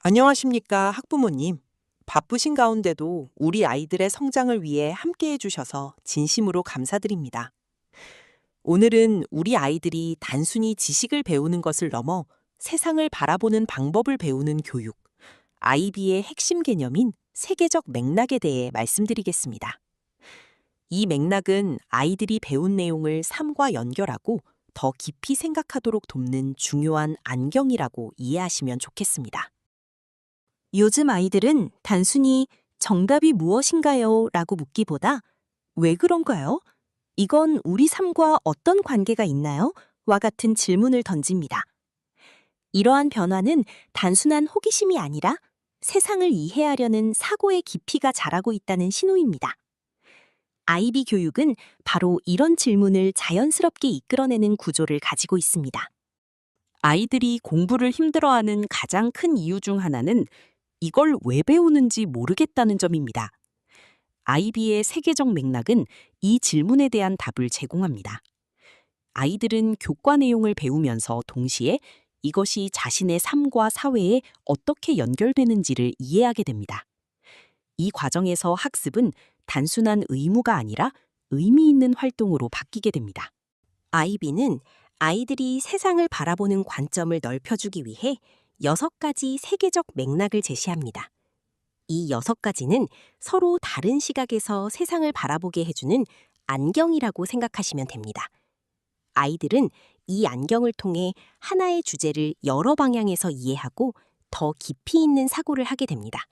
안녕하십니까, 학부모님. 바쁘신 가운데도 우리 아이들의 성장을 위해 함께 해주셔서 진심으로 감사드립니다. 오늘은 우리 아이들이 단순히 지식을 배우는 것을 넘어 세상을 바라보는 방법을 배우는 교육, IB의 핵심 개념인 세계적 맥락에 대해 말씀드리겠습니다. 이 맥락은 아이들이 배운 내용을 삶과 연결하고 더 깊이 생각하도록 돕는 중요한 안경이라고 이해하시면 좋겠습니다. 요즘 아이들은 단순히 정답이 무엇인가요? 라고 묻기보다 왜 그런가요? 이건 우리 삶과 어떤 관계가 있나요? 와 같은 질문을 던집니다. 이러한 변화는 단순한 호기심이 아니라 세상을 이해하려는 사고의 깊이가 자라고 있다는 신호입니다. IB 교육은 바로 이런 질문을 자연스럽게 이끌어내는 구조를 가지고 있습니다. 아이들이 공부를 힘들어하는 가장 큰 이유 중 하나는 이걸 왜 배우는지 모르겠다는 점입니다. IB의 세계적 맥락은 이 질문에 대한 답을 제공합니다. 아이들은 교과 내용을 배우면서 동시에 이것이 자신의 삶과 사회에 어떻게 연결되는지를 이해하게 됩니다. 이 과정에서 학습은 단순한 의무가 아니라 의미 있는 활동으로 바뀌게 됩니다. IB는 아이들이 세상을 바라보는 관점을 넓혀주기 위해 6가지 세계적 맥락을 제시합니다. 이 6가지는 서로 다른 시각에서 세상을 바라보게 해주는 안경이라고 생각하시면 됩니다. 아이들은 이 안경을 통해 하나의 주제를 여러 방향에서 이해하고 더 깊이 있는 사고를 하게 됩니다.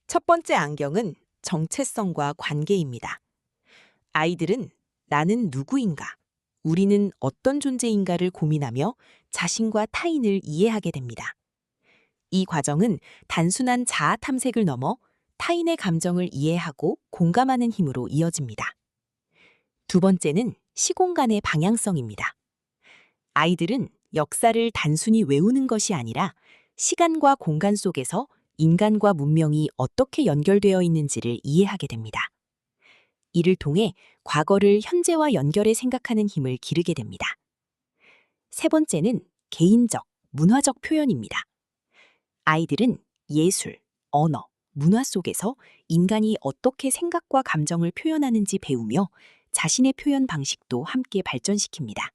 첫 번째 안경은 정체성과 관계입니다. 아이들은 나는 누구인가, 우리는 어떤 존재인가를 고민하며 자신과 타인을 이해하게 됩니다. 이 과정은 단순한 자아 탐색을 넘어 타인의 감정을 이해하고 공감하는 힘으로 이어집니다. 두 번째는 시공간의 방향성입니다. 아이들은 역사를 단순히 외우는 것이 아니라 시간과 공간 속에서 인간과 문명이 어떻게 연결되어 있는지를 이해하게 됩니다. 이를 통해 과거를 현재와 연결해 생각하는 힘을 기르게 됩니다. 세 번째는 개인적, 문화적 표현입니다. 아이들은 예술, 언어, 문화 속에서 인간이 어떻게 생각과 감정을 표현하는지 배우며 자신의 표현 방식도 함께 발전시킵니다.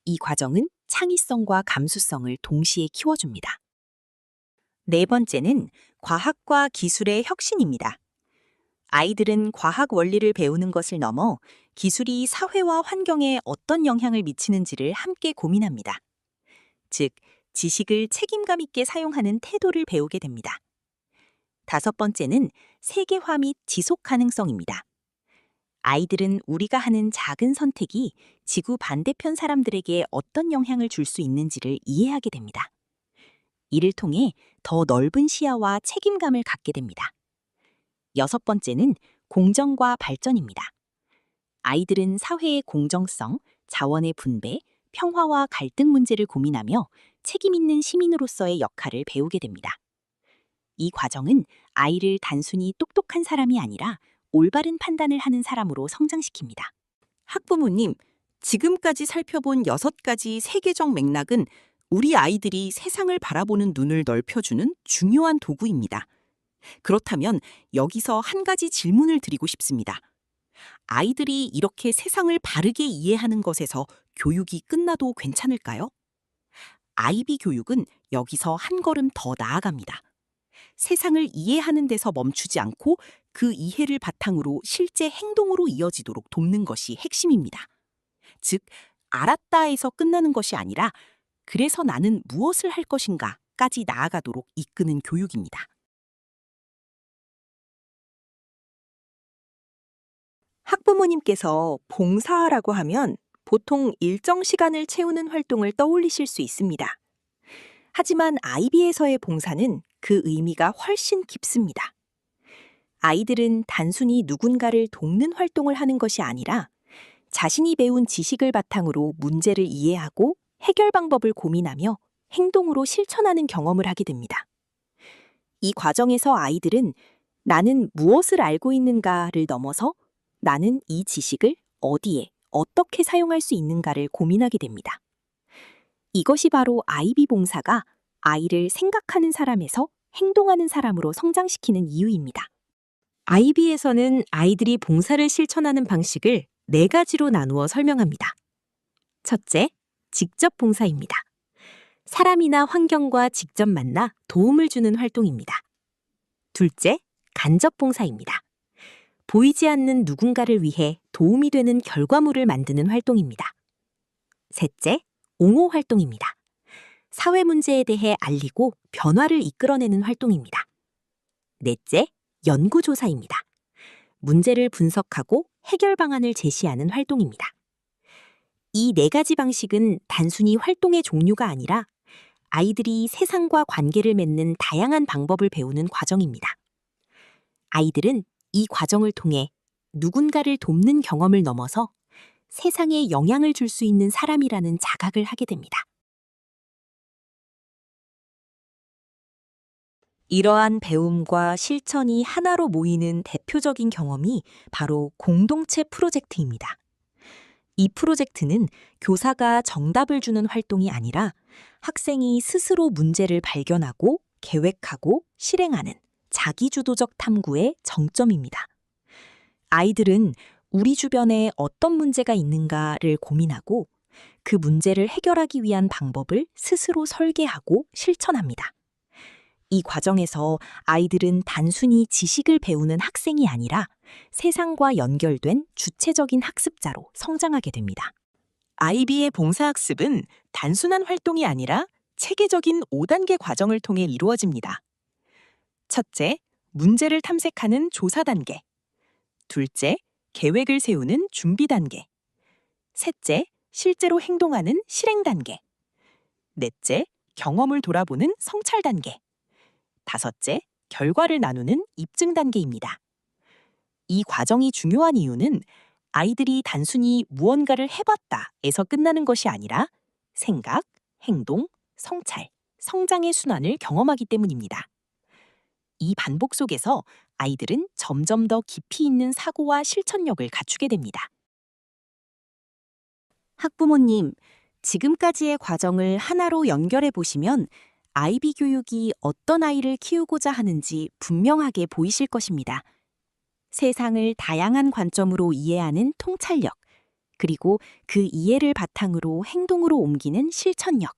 이 과정은 창의성과 감수성을 동시에 키워줍니다. 네 번째는 과학과 기술의 혁신입니다. 아이들은 과학 원리를 배우는 것을 넘어 기술이 사회와 환경에 어떤 영향을 미치는지를 함께 고민합니다. 즉, 지식을 책임감 있게 사용하는 태도를 배우게 됩니다. 다섯 번째는 세계화 및 지속 가능성입니다. 아이들은 우리가 하는 작은 선택이 지구 반대편 사람들에게 어떤 영향을 줄 수 있는지를 이해하게 됩니다. 이를 통해 더 넓은 시야와 책임감을 갖게 됩니다. 여섯 번째는 공정과 발전입니다. 아이들은 사회의 공정성, 자원의 분배, 평화와 갈등 문제를 고민하며 책임 있는 시민으로서의 역할을 배우게 됩니다. 이 과정은 아이를 단순히 똑똑한 사람이 아니라 올바른 판단을 하는 사람으로 성장시킵니다. 학부모님, 지금까지 살펴본 6가지 세계적 맥락은 우리 아이들이 세상을 바라보는 눈을 넓혀주는 중요한 도구입니다. 그렇다면 여기서 한 가지 질문을 드리고 싶습니다. 아이들이 이렇게 세상을 바르게 이해하는 것에서 교육이 끝나도 괜찮을까요? IB 교육은 여기서 한 걸음 더 나아갑니다. 세상을 이해하는 데서 멈추지 않고 그 이해를 바탕으로 실제 행동으로 이어지도록 돕는 것이 핵심입니다. 즉, 알았다에서 끝나는 것이 아니라 그래서 나는 무엇을 할 것인가까지 나아가도록 이끄는 교육입니다. 학부모님께서 봉사라고 하면 보통 일정 시간을 채우는 활동을 떠올리실 수 있습니다. 하지만 IB에서의 봉사는 그 의미가 훨씬 깊습니다. 아이들은 단순히 누군가를 돕는 활동을 하는 것이 아니라 자신이 배운 지식을 바탕으로 문제를 이해하고 해결 방법을 고민하며 행동으로 실천하는 경험을 하게 됩니다. 이 과정에서 아이들은 나는 무엇을 알고 있는가를 넘어서 나는 이 지식을 어디에, 어떻게 사용할 수 있는가를 고민하게 됩니다. 이것이 바로 IB 봉사가 아이를 생각하는 사람에서 행동하는 사람으로 성장시키는 이유입니다. IB에서는 아이들이 봉사를 실천하는 방식을 4가지로 나누어 설명합니다. 첫째, 직접 봉사입니다. 사람이나 환경과 직접 만나 도움을 주는 활동입니다. 둘째, 간접 봉사입니다. 보이지 않는 누군가를 위해 도움이 되는 결과물을 만드는 활동입니다. 셋째, 옹호 활동입니다. 사회 문제에 대해 알리고 변화를 이끌어내는 활동입니다. 넷째, 연구조사입니다. 문제를 분석하고 해결 방안을 제시하는 활동입니다. 이 4가지 방식은 단순히 활동의 종류가 아니라 아이들이 세상과 관계를 맺는 다양한 방법을 배우는 과정입니다. 아이들은 이 과정을 통해 누군가를 돕는 경험을 넘어서 세상에 영향을 줄 수 있는 사람이라는 자각을 하게 됩니다. 이러한 배움과 실천이 하나로 모이는 대표적인 경험이 바로 공동체 프로젝트입니다. 이 프로젝트는 교사가 정답을 주는 활동이 아니라 학생이 스스로 문제를 발견하고 계획하고 실행하는 자기주도적 탐구의 정점입니다. 아이들은 우리 주변에 어떤 문제가 있는가를 고민하고 그 문제를 해결하기 위한 방법을 스스로 설계하고 실천합니다. 이 과정에서 아이들은 단순히 지식을 배우는 학생이 아니라 세상과 연결된 주체적인 학습자로 성장하게 됩니다. IB의 봉사학습은 단순한 활동이 아니라 체계적인 5단계 과정을 통해 이루어집니다. 첫째, 문제를 탐색하는 조사 단계. 둘째, 계획을 세우는 준비 단계. 셋째, 실제로 행동하는 실행 단계. 넷째, 경험을 돌아보는 성찰 단계. 다섯째, 결과를 나누는 입증 단계입니다. 이 과정이 중요한 이유는 아이들이 단순히 무언가를 해봤다에서 끝나는 것이 아니라 생각, 행동, 성찰, 성장의 순환을 경험하기 때문입니다. 이 반복 속에서 아이들은 점점 더 깊이 있는 사고와 실천력을 갖추게 됩니다. 학부모님, 지금까지의 과정을 하나로 연결해 보시면 IB 교육이 어떤 아이를 키우고자 하는지 분명하게 보이실 것입니다. 세상을 다양한 관점으로 이해하는 통찰력, 그리고 그 이해를 바탕으로 행동으로 옮기는 실천력.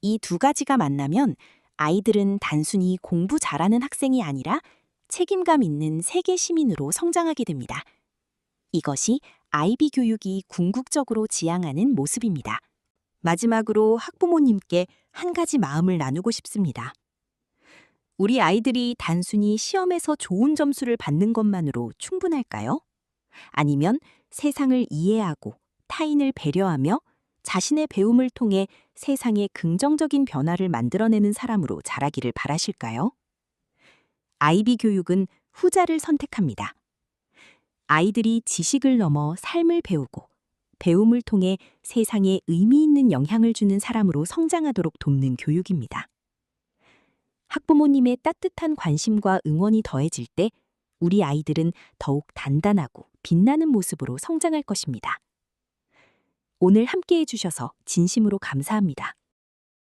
이 2가지가 만나면 아이들은 단순히 공부 잘하는 학생이 아니라 책임감 있는 세계 시민으로 성장하게 됩니다. 이것이 IB 교육이 궁극적으로 지향하는 모습입니다. 마지막으로 학부모님께 한 가지 마음을 나누고 싶습니다. 우리 아이들이 단순히 시험에서 좋은 점수를 받는 것만으로 충분할까요? 아니면 세상을 이해하고 타인을 배려하며 자신의 배움을 통해 세상에 긍정적인 변화를 만들어내는 사람으로 자라기를 바라실까요? IB 교육은 후자를 선택합니다. 아이들이 지식을 넘어 삶을 배우고 배움을 통해 세상에 의미 있는 영향을 주는 사람으로 성장하도록 돕는 교육입니다. 학부모님의 따뜻한 관심과 응원이 더해질 때 우리 아이들은 더욱 단단하고 빛나는 모습으로 성장할 것입니다. 오늘 함께해 주셔서 진심으로 감사합니다.